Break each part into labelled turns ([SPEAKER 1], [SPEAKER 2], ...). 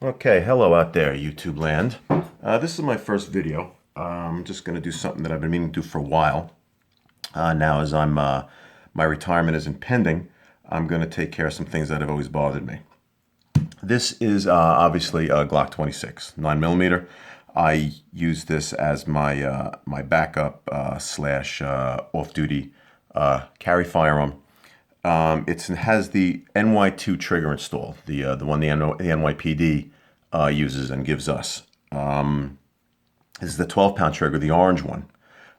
[SPEAKER 1] Okay, hello out there, YouTube land. This is my first video. I'm just going to do something that I've been meaning to do for a while. Now, as my retirement is impending, I'm going to take care of some things that have always bothered me. This is obviously a Glock 26, 9mm. I use this as my backup slash off-duty carry firearm. It has the NY2 trigger installed, the one the NYPD uses and gives us. This is the 12-pound trigger, the orange one.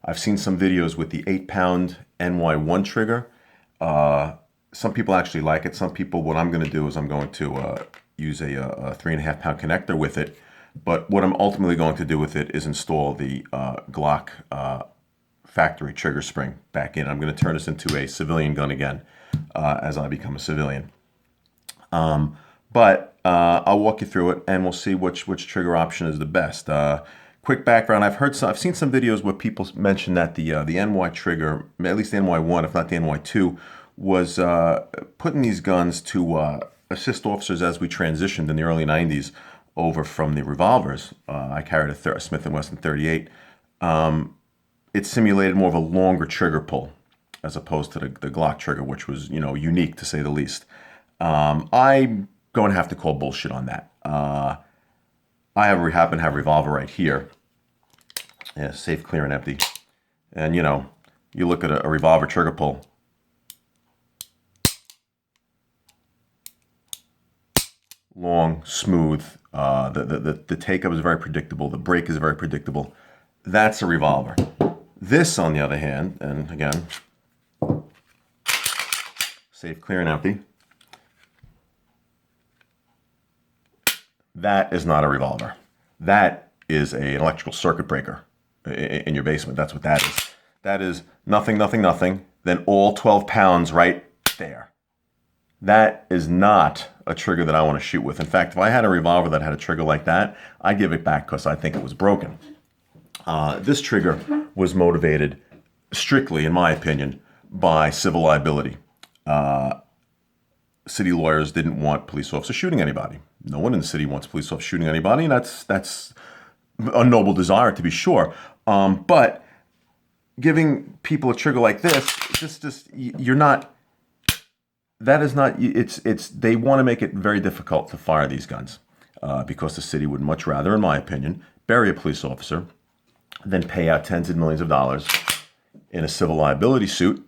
[SPEAKER 1] I've seen some videos with the 8-pound NY1 trigger. Some people actually like it. Some people, what I'm going to do is I'm going to use a 3.5-pound connector with it. But what I'm ultimately going to do with it is install the Glock factory trigger spring back in. I'm going to turn this into a civilian gun again as I become a civilian. But I'll walk you through it, and we'll see which trigger option is the best. Quick background: I've seen some videos where people mention that the NY trigger, at least the NY1, if not the NY2, was putting these guns to assist officers as we transitioned in the early '90s over from the revolvers. I carried a Smith & Wesson 38. It simulated more of a longer trigger pull as opposed to the Glock trigger, which was, unique to say the least. I'm going to have to call bullshit on that. I happen to have a revolver right here. Yeah, safe, clear, and empty. And, you look at a revolver trigger pull. Long, smooth. The take-up is very predictable. The break is very predictable. That's a revolver. This, on the other hand, and again, safe, clear, and empty. That is not a revolver. That is an electrical circuit breaker in your basement. That's what that is. That is nothing, nothing, nothing. Then all 12 pounds right there. That is not a trigger that I want to shoot with. In fact, if I had a revolver that had a trigger like that, I'd give it back because I think it was broken. This trigger was motivated strictly, in my opinion, by civil liability. City lawyers didn't want police officers shooting anybody. No one in the city wants police officers shooting anybody, and that's a noble desire, to be sure. But giving people a trigger like this, you're not. That is not. It's. They want to make it very difficult to fire these guns because the city would much rather, in my opinion, bury a police officer than pay out tens of millions of dollars in a civil liability suit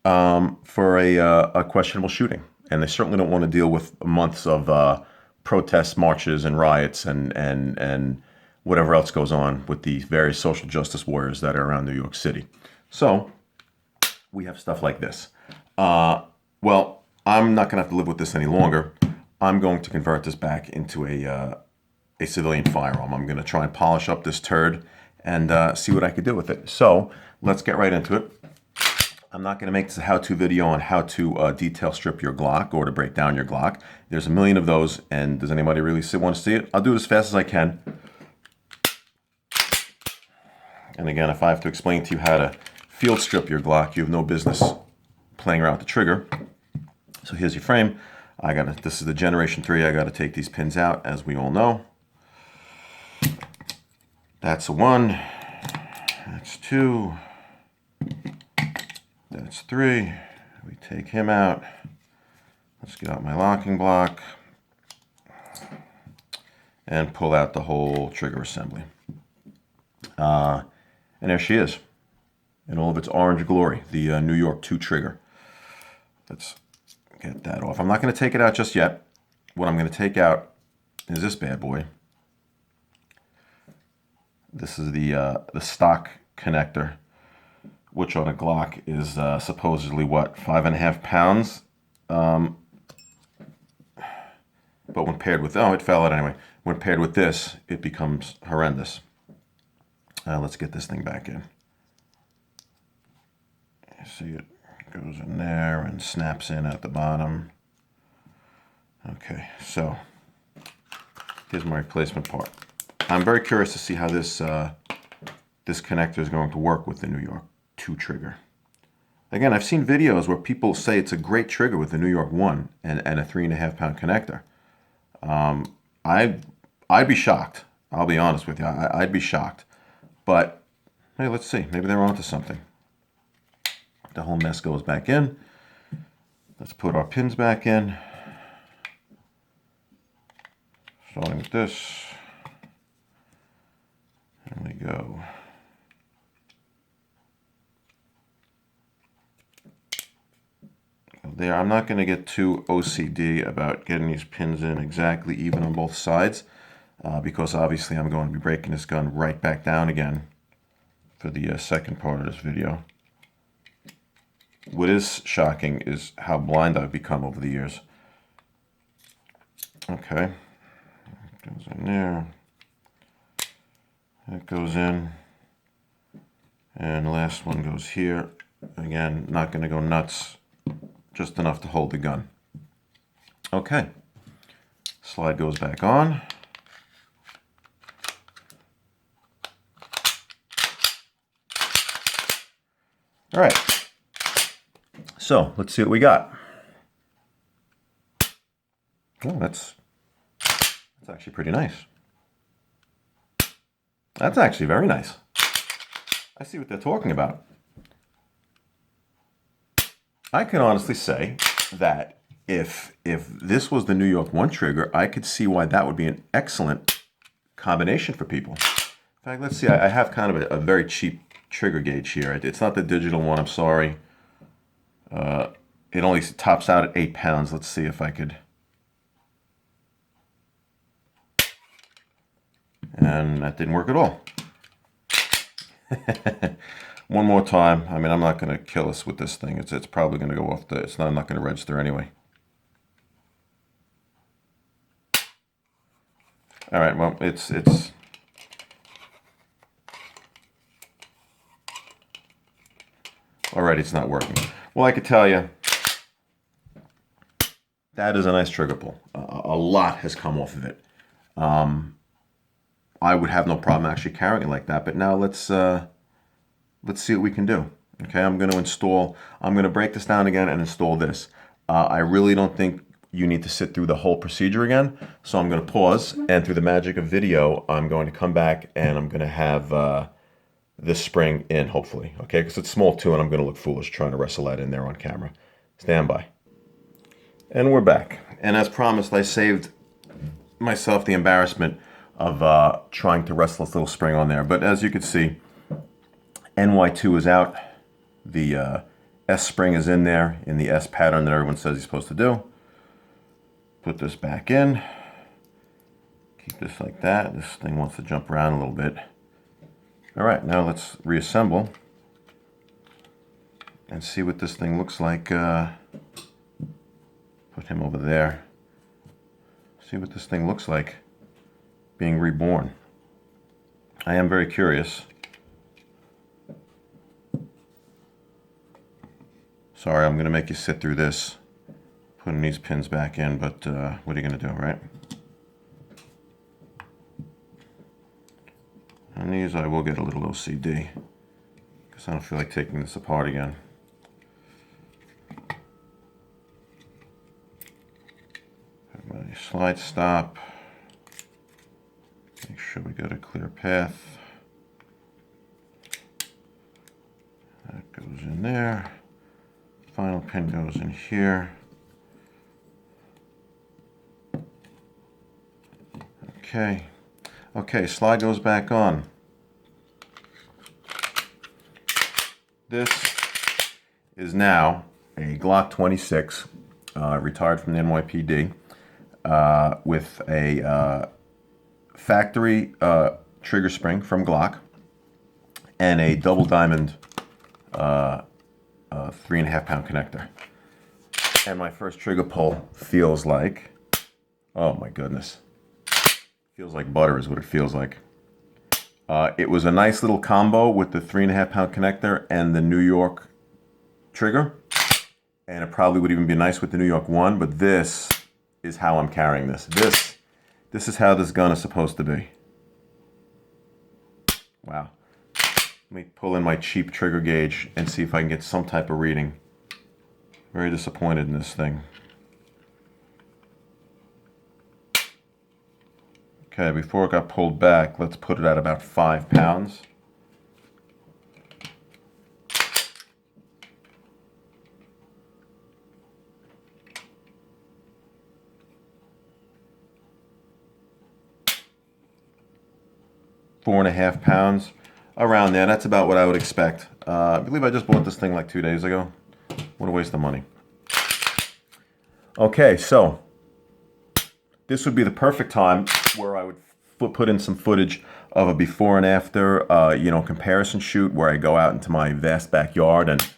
[SPEAKER 1] for a questionable shooting. And they certainly don't want to deal with months of protests, marches, and riots, and whatever else goes on with the various social justice warriors that are around New York City. So we have stuff like this. Well, I'm not going to have to live with this any longer. I'm going to convert this back into a civilian firearm. I'm going to try and polish up this turd and see what I could do with it. So let's get right into it. I'm not going to make this a how-to video on how to detail strip your Glock or to break down your Glock. There's a million of those, and does anybody really want to see it? I'll do it as fast as I can. And again, if I have to explain to you how to field strip your Glock, you have no business playing around with the trigger. So here's your frame. This is the Generation 3. I got to take these pins out, as we all know. That's a 1. That's 2. That's 3. We take him out. Let's get out my locking block and pull out the whole trigger assembly. And there she is in all of its orange glory, the New York 2 trigger. Let's get that off. I'm not going to take it out just yet. What I'm going to take out is this bad boy. This is the stock connector, which on a Glock is supposedly, 5.5 pounds? But when paired with, it fell out anyway. When paired with this, it becomes horrendous. Let's get this thing back in. You see it goes in there and snaps in at the bottom. Okay, so here's my replacement part. I'm very curious to see how this connector is going to work with the New York 2 trigger. Again, I've seen videos where people say it's a great trigger with the New York 1 and a 3.5-pound connector. I'd be shocked. I'll be honest with you. I'd be shocked. But hey, let's see. Maybe they're onto something. The whole mess goes back in. Let's put our pins back in. Starting with this. There we go. There, I'm not going to get too OCD about getting these pins in exactly even on both sides, because obviously I'm going to be breaking this gun right back down again for the second part of this video. What is shocking is how blind I've become over the years. Okay, it goes in there, it goes in, and the last one goes here. Again, not going to go nuts. Just enough to hold the gun. Okay, slide goes back on. All right, so let's see what we got. Oh, that's actually pretty nice. That's actually very nice. I see what they're talking about. I can honestly say that if this was the New York 1 trigger, I could see why that would be an excellent combination for people. In fact, let's see, I have kind of a very cheap trigger gauge here. It's not the digital one, I'm sorry. It only tops out at 8 pounds. Let's see if I could. And that didn't work at all. One more time. I mean, I'm not going to kill us with this thing. It's probably going to go off I'm not going to register anyway. All right, well, it's already it's not working. Well, I could tell you that is a nice trigger pull. A lot has come off of it. I would have no problem actually carrying it like that, but now let's see what we can do. Okay, I'm going to break this down again and install this. I really don't think you need to sit through the whole procedure again, so I'm going to pause, and through the magic of video, I'm going to come back and I'm going to have this spring in, hopefully. Okay, because it's small too, and I'm going to look foolish trying to wrestle that in there on camera. Stand by. And we're back. And as promised, I saved myself the embarrassment of trying to wrestle this little spring on there. But as you can see, NY2 is out. The S spring is in there in the S pattern that everyone says you're supposed to do. Put this back in. Keep this like that. This thing wants to jump around a little bit. All right, now let's reassemble and see what this thing looks like. Put him over there. See what this thing looks like being reborn. I am very curious. Sorry, I'm going to make you sit through this, putting these pins back in, but what are you going to do, right? And these I will get a little OCD, because I don't feel like taking this apart again. Everybody slide stop. Make sure we got a clear path. That goes in there. Final pin goes in here. Okay. Okay, slide goes back on. This is now a Glock 26, retired from the NYPD, with a factory trigger spring from Glock and a double diamond 3.5 pound connector. And my first trigger pull feels like, oh my goodness, feels like butter is what it feels like. It was a nice little combo with the 3.5 pound connector and the New York trigger, and it probably would even be nice with the New York 1, but this is how I'm carrying this. This is how this gun is supposed to be. Wow. Let me pull in my cheap trigger gauge and see if I can get some type of reading. Very disappointed in this thing. Okay, before it got pulled back, let's put it at about 5 pounds. £4.5, around there. That's about what I would expect. I believe I just bought this thing like 2 days ago. What a waste of money. Okay, so this would be the perfect time where I would put in some footage of a before and after, comparison shoot where I go out into my vast backyard and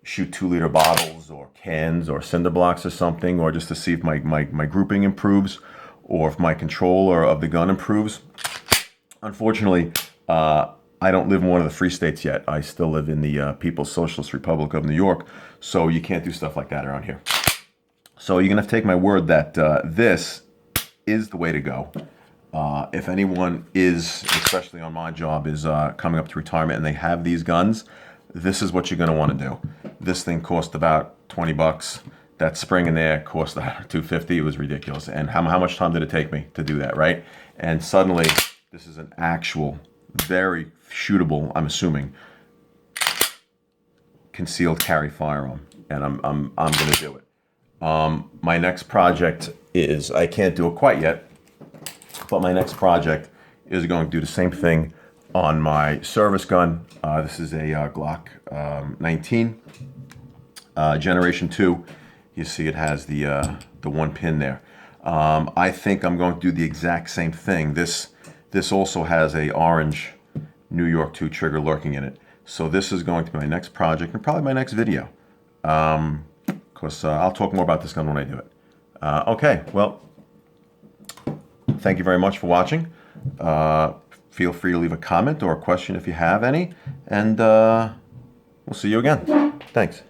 [SPEAKER 1] shoot 2-liter bottles or cans or cinder blocks or something, or just to see if my grouping improves or if my control of the gun improves. Unfortunately, I don't live in one of the free states yet. I still live in the People's Socialist Republic of New York, so you can't do stuff like that around here. So you're going to have to take my word that this is the way to go. If anyone is, especially on my job, is coming up to retirement and they have these guns, this is what you're going to want to do. This thing cost about 20 bucks. That spring in there cost $250. It was ridiculous. And how much time did it take me to do that, right? And suddenly, this is an actual, very shootable, I'm assuming, concealed carry firearm. And I'm going to do it. My next project is, I can't do it quite yet, but my next project is going to do the same thing on my service gun. This is a Glock 19, Generation 2. You see it has the one pin there. I think I'm going to do the exact same thing. This also has a orange New York 2 trigger lurking in it. So this is going to be my next project and probably my next video. Because I'll talk more about this gun when I do it. Okay, well, thank you very much for watching. Feel free to leave a comment or a question if you have any. And we'll see you again. Thanks.